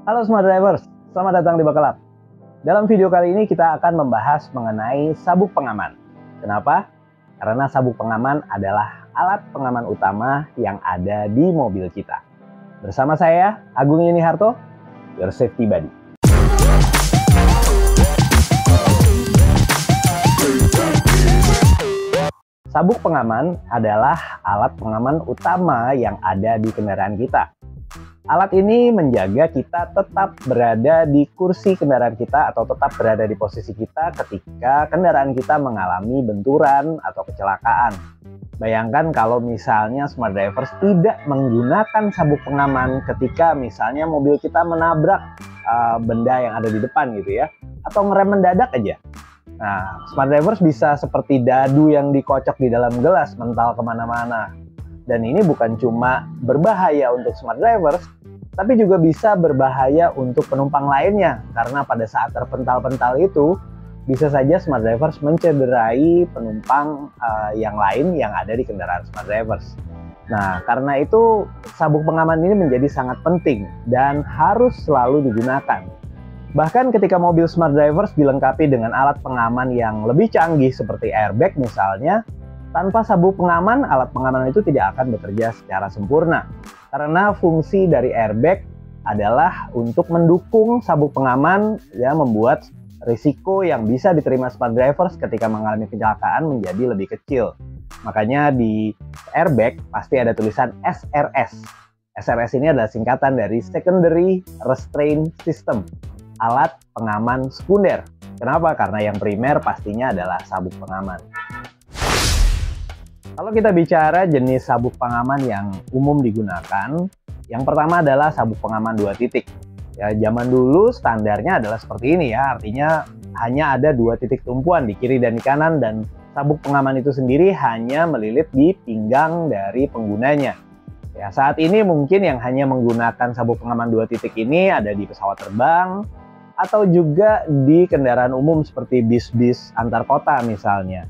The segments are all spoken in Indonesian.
Halo Smart Drivers, selamat datang di Bakalap. Dalam video kali ini kita akan membahas mengenai sabuk pengaman. Kenapa? Karena sabuk pengaman adalah alat pengaman utama yang ada di mobil kita. Bersama saya, Agung Yuniharto, Your Safety Buddy. Sabuk pengaman adalah alat pengaman utama yang ada di kendaraan kita. Alat ini menjaga kita tetap berada di kursi kendaraan kita atau tetap berada di posisi kita ketika kendaraan kita mengalami benturan atau kecelakaan. Bayangkan kalau misalnya Smart Drivers tidak menggunakan sabuk pengaman ketika misalnya mobil kita menabrak benda yang ada di depan gitu ya, atau ngerem mendadak aja. Nah, Smart Drivers bisa seperti dadu yang dikocok di dalam gelas mental kemana-mana. Dan ini bukan cuma berbahaya untuk Smart Drivers, tapi juga bisa berbahaya untuk penumpang lainnya. Karena pada saat terpental-pental itu, bisa saja Smart Drivers mencederai penumpang yang lain yang ada di kendaraan Smart Drivers. Nah, karena itu sabuk pengaman ini menjadi sangat penting dan harus selalu digunakan. Bahkan ketika mobil Smart Drivers dilengkapi dengan alat pengaman yang lebih canggih seperti airbag misalnya, tanpa sabuk pengaman, alat pengaman itu tidak akan bekerja secara sempurna. Karena fungsi dari airbag adalah untuk mendukung sabuk pengaman yang membuat risiko yang bisa diterima Smart Drivers ketika mengalami kecelakaan menjadi lebih kecil. Makanya di airbag pasti ada tulisan SRS. SRS ini adalah singkatan dari Secondary Restraint System, alat pengaman sekunder. Kenapa? Karena yang primer pastinya adalah sabuk pengaman. Kalau kita bicara jenis sabuk pengaman yang umum digunakan, yang pertama adalah sabuk pengaman 2 titik. Ya, zaman dulu standarnya adalah seperti ini ya, artinya hanya ada 2 titik tumpuan di kiri dan di kanan, dan sabuk pengaman itu sendiri hanya melilit di pinggang dari penggunanya. Ya, saat ini mungkin yang hanya menggunakan sabuk pengaman 2 titik ini ada di pesawat terbang, atau juga di kendaraan umum seperti bis-bis antar kota misalnya.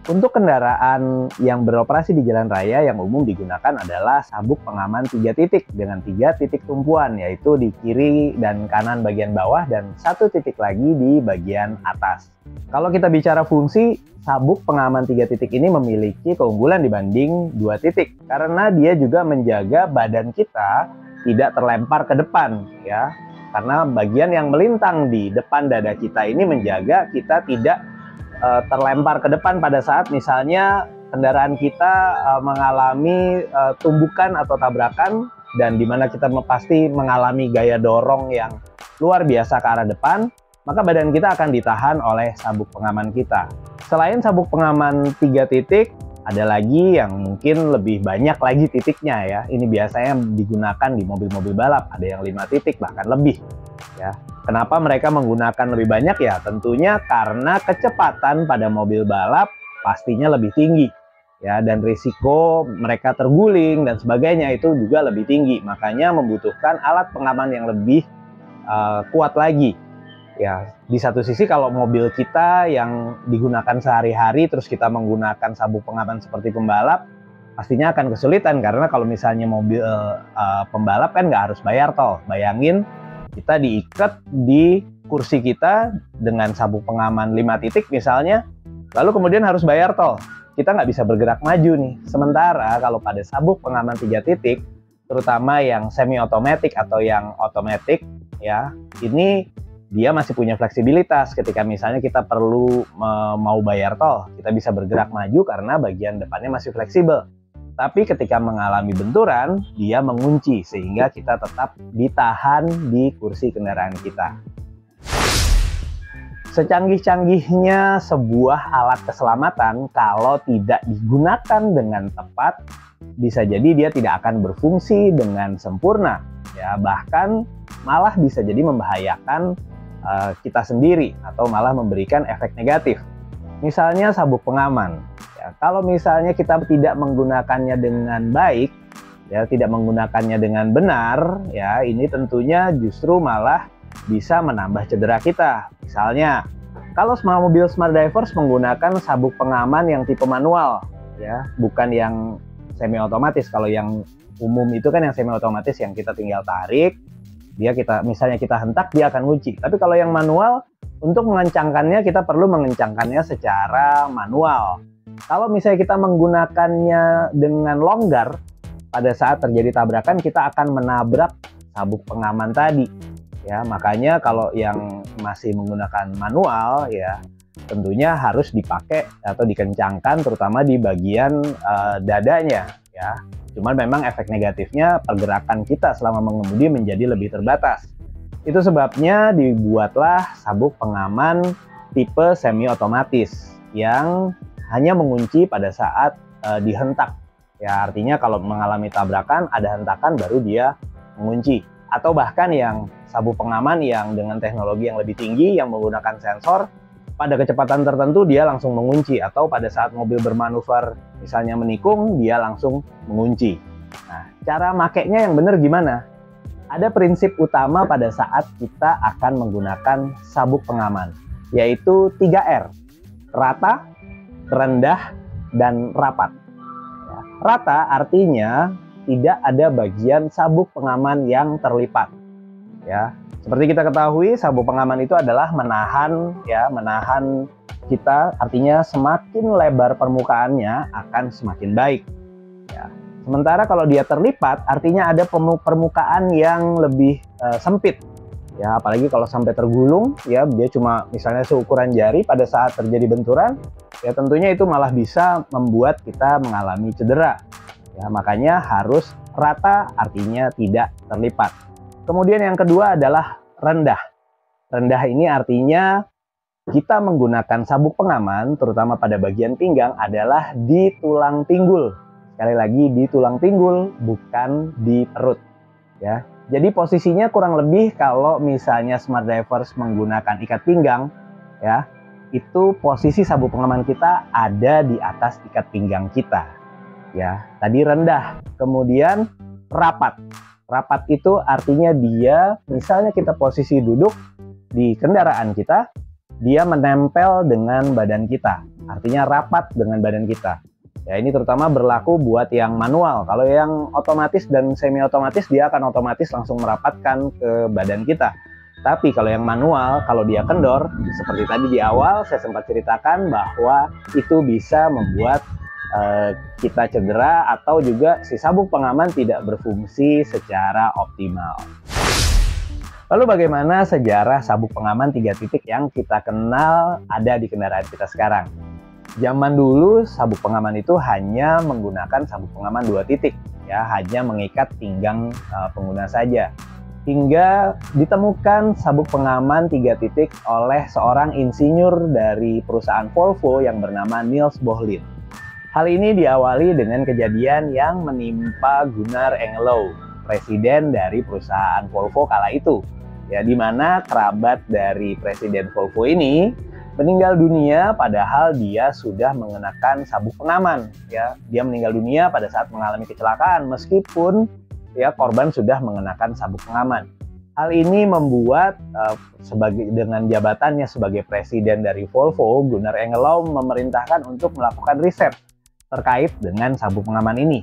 Untuk kendaraan yang beroperasi di jalan raya yang umum digunakan adalah sabuk pengaman 3 titik dengan 3 titik tumpuan, yaitu di kiri dan kanan bagian bawah dan 1 titik lagi di bagian atas. Kalau kita bicara fungsi, sabuk pengaman 3 titik ini memiliki keunggulan dibanding 2 titik karena dia juga menjaga badan kita tidak terlempar ke depan ya. Karena bagian yang melintang di depan dada kita ini menjaga kita tidak terlempar ke depan pada saat misalnya kendaraan kita mengalami tumbukan atau tabrakan, dan dimana kita pasti mengalami gaya dorong yang luar biasa ke arah depan, maka badan kita akan ditahan oleh sabuk pengaman kita. Selain sabuk pengaman 3 titik, ada lagi yang mungkin lebih banyak lagi titiknya ya. Ini biasanya digunakan di mobil-mobil balap, ada yang 5 titik bahkan lebih ya. Kenapa mereka menggunakan lebih banyak ya? Tentunya karena kecepatan pada mobil balap pastinya lebih tinggi ya, dan risiko mereka terguling dan sebagainya itu juga lebih tinggi. Makanya membutuhkan alat pengaman yang lebih kuat lagi. Ya, di satu sisi kalau mobil kita yang digunakan sehari-hari terus kita menggunakan sabuk pengaman seperti pembalap, pastinya akan kesulitan karena kalau misalnya mobil pembalap kan nggak harus bayar tol. Bayangin kita diikat di kursi kita dengan sabuk pengaman 5 titik misalnya, lalu kemudian harus bayar tol. Kita nggak bisa bergerak maju nih. Sementara kalau pada sabuk pengaman 3 titik, terutama yang semi otomatis atau yang otomatis ya, ini dia masih punya fleksibilitas. Ketika misalnya kita perlu mau bayar tol, kita bisa bergerak maju karena bagian depannya masih fleksibel. Tapi ketika mengalami benturan, dia mengunci sehingga kita tetap ditahan di kursi kendaraan kita. Secanggih-canggihnya sebuah alat keselamatan, kalau tidak digunakan dengan tepat, bisa jadi dia tidak akan berfungsi dengan sempurna. Ya, bahkan malah bisa jadi membahayakan kita sendiri atau malah memberikan efek negatif. Misalnya sabuk pengaman. Ya, kalau misalnya kita tidak menggunakannya dengan baik, ya tidak menggunakannya dengan benar, ya ini tentunya justru malah bisa menambah cedera kita. Misalnya, kalau semua mobil Smart Drivers menggunakan sabuk pengaman yang tipe manual, ya bukan yang semi otomatis. Kalau yang umum itu kan yang semi otomatis yang kita tinggal tarik, Misalnya kita hentak, dia akan ngunci. Tapi kalau yang manual, untuk mengencangkannya kita perlu mengencangkannya secara manual. Kalau misalnya kita menggunakannya dengan longgar, pada saat terjadi tabrakan kita akan menabrak sabuk pengaman tadi. Ya, makanya kalau yang masih menggunakan manual ya tentunya harus dipakai atau dikencangkan terutama di bagian dadanya ya. Cuman memang efek negatifnya pergerakan kita selama mengemudi menjadi lebih terbatas. Itu sebabnya dibuatlah sabuk pengaman tipe semi otomatis yang hanya mengunci pada saat dihentak. Ya, artinya kalau mengalami tabrakan ada hentakan baru dia mengunci. Atau bahkan yang sabuk pengaman yang dengan teknologi yang lebih tinggi yang menggunakan sensor, pada kecepatan tertentu dia langsung mengunci, atau pada saat mobil bermanuver misalnya menikung dia langsung mengunci. Nah, cara makainya yang benar gimana? Ada prinsip utama pada saat kita akan menggunakan sabuk pengaman, yaitu 3R: rata, rendah, dan rapat. Ya, rata artinya tidak ada bagian sabuk pengaman yang terlipat. Ya, seperti kita ketahui, sabuk pengaman itu adalah menahan kita, artinya semakin lebar permukaannya akan semakin baik. Ya. Sementara kalau dia terlipat, artinya ada permukaan yang lebih sempit. Ya, apalagi kalau sampai tergulung, ya dia cuma misalnya seukuran jari pada saat terjadi benturan, ya tentunya itu malah bisa membuat kita mengalami cedera. Ya, makanya harus rata, artinya tidak terlipat. Kemudian yang kedua adalah rendah. Rendah ini artinya kita menggunakan sabuk pengaman, terutama pada bagian pinggang, adalah di tulang pinggul. Sekali lagi, di tulang pinggul, bukan di perut. Ya, jadi posisinya kurang lebih kalau misalnya smart drivers menggunakan ikat pinggang, ya, itu posisi sabuk pengaman kita ada di atas ikat pinggang kita. Ya, tadi rendah. Kemudian rapat. Rapat itu artinya dia, misalnya kita posisi duduk di kendaraan kita, dia menempel dengan badan kita. Artinya rapat dengan badan kita. Ya, ini terutama berlaku buat yang manual. Kalau yang otomatis dan semi otomatis, dia akan otomatis langsung merapatkan ke badan kita. Tapi kalau yang manual, kalau dia kendor, seperti tadi di awal saya sempat ceritakan bahwa itu bisa membuat kita cedera atau juga si sabuk pengaman tidak berfungsi secara optimal. Lalu bagaimana sejarah sabuk pengaman 3 titik yang kita kenal ada di kendaraan kita sekarang? Zaman dulu sabuk pengaman itu hanya menggunakan sabuk pengaman 2 titik, ya, hanya mengikat pinggang pengguna saja. Hingga ditemukan sabuk pengaman 3 titik oleh seorang insinyur dari perusahaan Volvo yang bernama Niels Bohlin. Hal ini diawali dengan kejadian yang menimpa Gunnar Engellau, presiden dari perusahaan Volvo kala itu. Ya, di mana kerabat dari presiden Volvo ini meninggal dunia padahal dia sudah mengenakan sabuk pengaman. Ya, dia meninggal dunia pada saat mengalami kecelakaan meskipun ya korban sudah mengenakan sabuk pengaman. Hal ini membuat dengan jabatannya sebagai presiden dari Volvo, Gunnar Engellau memerintahkan untuk melakukan riset terkait dengan sabuk pengaman ini.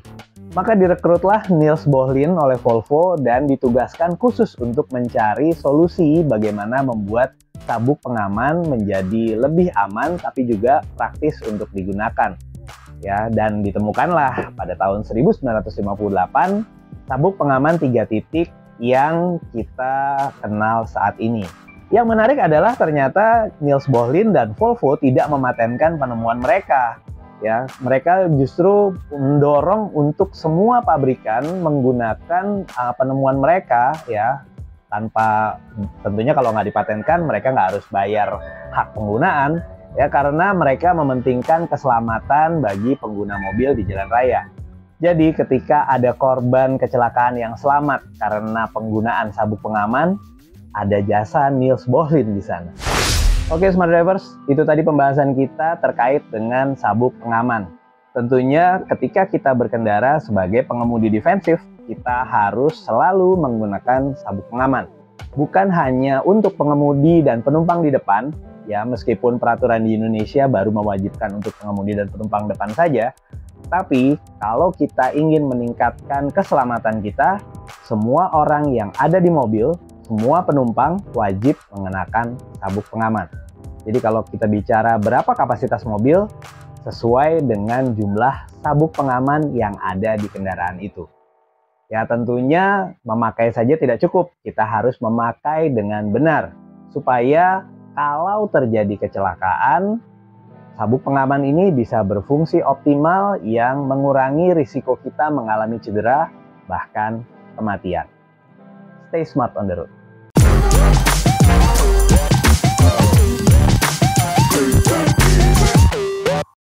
Maka direkrutlah Niels Bohlin oleh Volvo dan ditugaskan khusus untuk mencari solusi bagaimana membuat sabuk pengaman menjadi lebih aman tapi juga praktis untuk digunakan. Ya, dan ditemukanlah pada tahun 1958 sabuk pengaman 3 titik yang kita kenal saat ini. Yang menarik adalah ternyata Niels Bohlin dan Volvo tidak mematenkan penemuan mereka. Ya, mereka justru mendorong untuk semua pabrikan menggunakan penemuan mereka, ya, tanpa, tentunya kalau nggak dipatenkan mereka nggak harus bayar hak penggunaan, ya, karena mereka mementingkan keselamatan bagi pengguna mobil di jalan raya. Jadi ketika ada korban kecelakaan yang selamat karena penggunaan sabuk pengaman, ada jasa Niels Bohlin di sana. Oke Smart Drivers, itu tadi pembahasan kita terkait dengan sabuk pengaman. Tentunya ketika kita berkendara sebagai pengemudi defensif, kita harus selalu menggunakan sabuk pengaman. Bukan hanya untuk pengemudi dan penumpang di depan, ya meskipun peraturan di Indonesia baru mewajibkan untuk pengemudi dan penumpang depan saja, Tapi kalau kita ingin meningkatkan keselamatan kita, semua orang yang ada di mobil, semua penumpang wajib mengenakan sabuk pengaman. Jadi kalau kita bicara berapa kapasitas mobil, sesuai dengan jumlah sabuk pengaman yang ada di kendaraan itu. Ya tentunya memakai saja tidak cukup, kita harus memakai dengan benar. Supaya kalau terjadi kecelakaan, sabuk pengaman ini bisa berfungsi optimal yang mengurangi risiko kita mengalami cedera, bahkan kematian. Stay smart on the road.